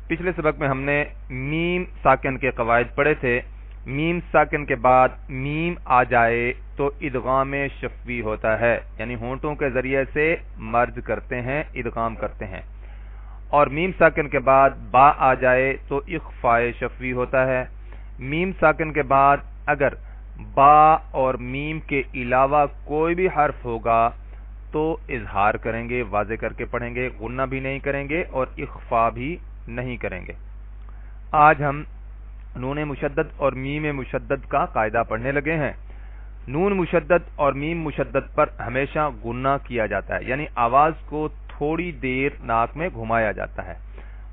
پچھلے سبق میں ہم نے میم ساکن کے قواعد پڑھے تھے. میم ساکن کے بعد میم آ جائے تو ادغام شفوی ہوتا ہے، یعنی ہونٹوں کے ذریعے سے مرج کرتے ہیں، ادغام کرتے ہیں. اور میم ساکن کے بعد با آ جائے تو اخفاء شفوی ہوتا ہے. میم ساکن کے بعد اگر با اور میم کے علاوہ کوئی بھی حرف ہوگا تو اظہار کریں گے، واضح کر کے پڑھیں گے، غنہ بھی نہیں کریں گے اور اخفاء بھی نہیں کریں گے. آج ہم نون مشدد اور میم مشدد کا قاعدہ پڑھنے لگے ہیں. نون مشدد اور میم مشدد پر ہمیشہ غنہ کیا جاتا ہے، یعنی آواز کو تھوڑی دیر ناک میں گھمایا جاتا ہے.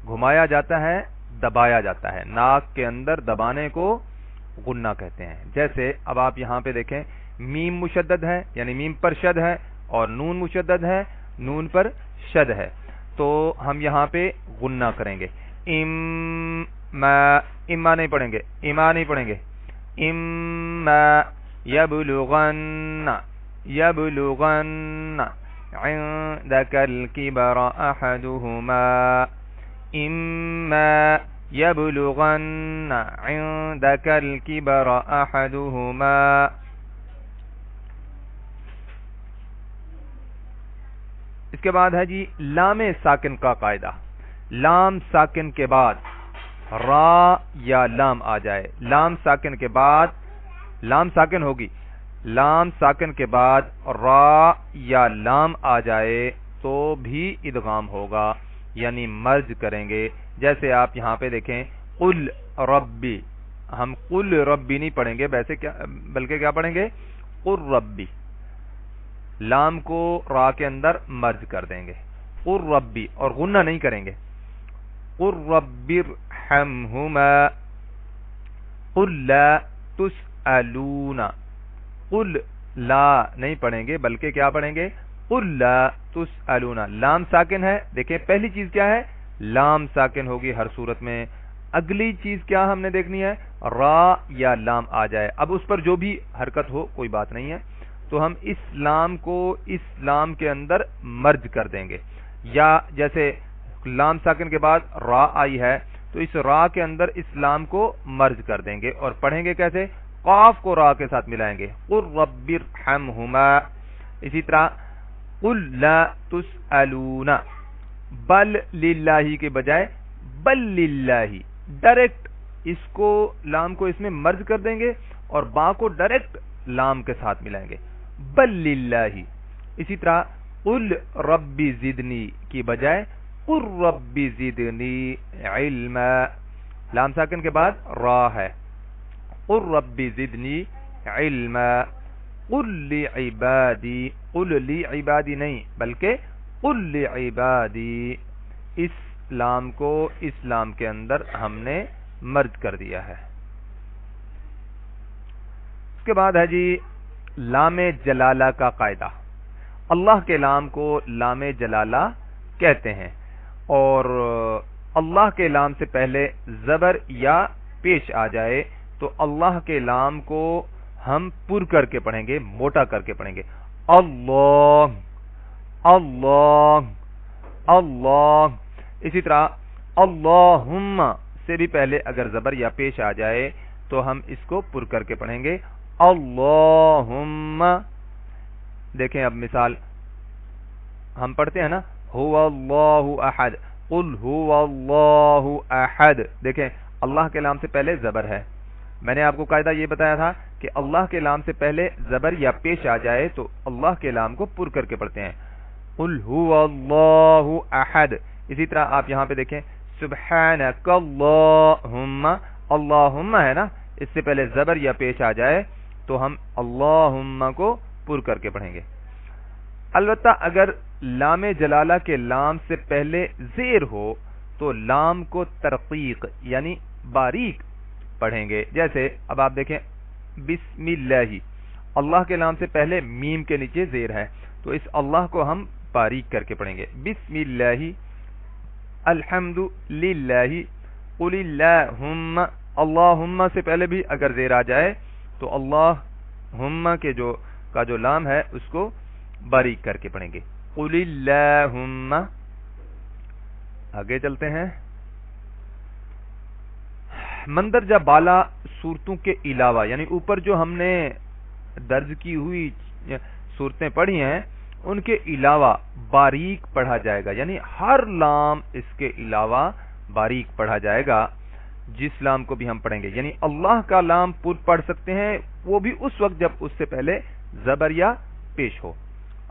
گھمایا جاتا ہے، دبایا جاتا ہے. ناک کے اندر دبانے کو غنہ کہتے ہیں. جیسے اب آپ یہاں پہ دیکھیں، میم مشدد ہے یعنی میم پر شد ہے، اور نون مشدد ہے، نون پر شد ہے. تو ہم یہاں پہ غنہ کریں گے. اما نہیں پڑھیں گے، اما نہیں پڑھیں گے. اما یبلغن یبلغن عندك الكبر احدهما اما یبلغن عندك الكبر احدهما. اس کے بعد ہے جی لام ساکن کا قاعدہ. لام ساکن کے بعد را یا لام آ جائے، لام ساکن کے بعد لام ساکن ہوگی، لام ساکن کے بعد را یا لام آ جائے تو بھی ادغام ہوگا، یعنی مرج کریں گے. جیسے آپ یہاں پہ دیکھیں، قل ربی، ہم قل ربی نہیں پڑھیں گے ویسے کیا، بلکہ کیا پڑھیں گے، قل ربی. لام کو را کے اندر مرج کر دیں گے، قل ربی، اور غنہ نہیں کریں گے. قل ربی ارحمہما قل لا تسألون. قل لا نہیں پڑھیں گے بلکہ کیا پڑھیں گے، قل لا تسألون. لام ساکن ہے، دیکھیں پہلی چیز کیا ہے، لام ساکن ہوگی ہر صورت میں. اگلی چیز کیا ہم نے دیکھنی ہے، را یا لام آ جائے. اب اس پر جو بھی حرکت ہو کوئی بات نہیں ہے، تو ہم اس لام کو اس لام کے اندر مرج کر دیں گے. یا جیسے لام ساکن کے بعد را آئی ہے تو اس را کے اندر اس لام کو مرج کر دیں گے اور پڑھیں گے کیسے، قاف کو را کے ساتھ ملائیں گے، قل رب ارحمہما. اسی طرح قل لا تسألون، بل للہ کے بجائے بل للہ، ڈائریکٹ اس کو لام کو اس میں مرج کر دیں گے اور با کو ڈائریکٹ لام کے ساتھ ملائیں گے، بل للہ. اسی طرح قل ربی زدنی کی بجائے قل ربی زدنی علما. لام ساکن کے بعد را ہے، قل ربی زدنی علما. قل لعبادی، قل لعبادی نہیں بلکہ قل لعبادی. اس لام کو اس لام کے اندر ہم نے مرج کر دیا ہے. اس کے بعد ہے جی لام جلالہ کا قاعدہ. اللہ کے لام کو لام جلالہ کہتے ہیں، اور اللہ کے لام سے پہلے زبر یا پیش آ جائے تو اللہ کے لام کو ہم پر کر کے پڑھیں گے، موٹا کر کے پڑھیں گے. اللہ اللہ اللہ. اسی طرح اللہم سے بھی پہلے اگر زبر یا پیش آ جائے تو ہم اس کو پر کر کے پڑھیں گے، اللہم. دیکھیں اب مثال ہم پڑھتے ہیں نا، هو اللہ احد، قل هو اللہ احد. دیکھیں اللہ کے لام سے پہلے زبر ہے. میں نے آپ کو قاعدہ یہ بتایا تھا کہ اللہ کے لام سے پہلے زبر یا پیش آ جائے تو اللہ کے لام کو پر کر کے پڑھتے ہیں، قل هو اللہ احد. اسی طرح آپ یہاں پہ دیکھیں، سبحانک اللہم، اللہم ہے نا، اس سے پہلے زبر یا پیش آ جائے تو ہم اللہم کو پر کر کے پڑھیں گے. البتہ اگر لام جلالہ کے لام سے پہلے زیر ہو تو لام کو ترقیق یعنی باریک پڑھیں گے. جیسے اب آپ دیکھیں، بسم اللہ، اللہ کے لام سے پہلے میم کے نیچے زیر ہے تو اس اللہ کو ہم باریک کر کے پڑھیں گے، بسم اللہ الحمد للہ. قل اللہم، اللہم سے پہلے بھی اگر زیر آ جائے تو اللہم کے جو لام ہے اس کو باریک کر کے پڑھیں گے. قل اللہم. آگے چلتے ہیں. مندرجہ بالا صورتوں کے علاوہ، یعنی اوپر جو ہم نے درج کی ہوئی صورتیں پڑھی ہیں ان کے علاوہ باریک پڑھا جائے گا، یعنی ہر لام اس کے علاوہ باریک پڑھا جائے گا جس لام کو بھی ہم پڑھیں گے. یعنی اللہ کا لام پڑھ سکتے ہیں وہ بھی اس وقت جب اس سے پہلے زبر یا پیش ہو.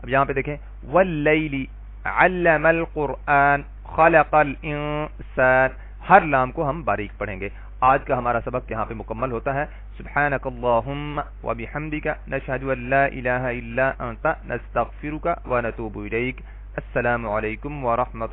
اب یہاں پہ دیکھیں واللیل علم القرآن خلق الانسان، ہر لام کو ہم باریک پڑھیں گے. آج کا ہمارا سبق یہاں پہ مکمل ہوتا ہے. سبحانک اللہم وبحمدک نشہد ان لا الہ الا انت نستغفرک ونتوب الیک. السلام علیکم ورحمۃ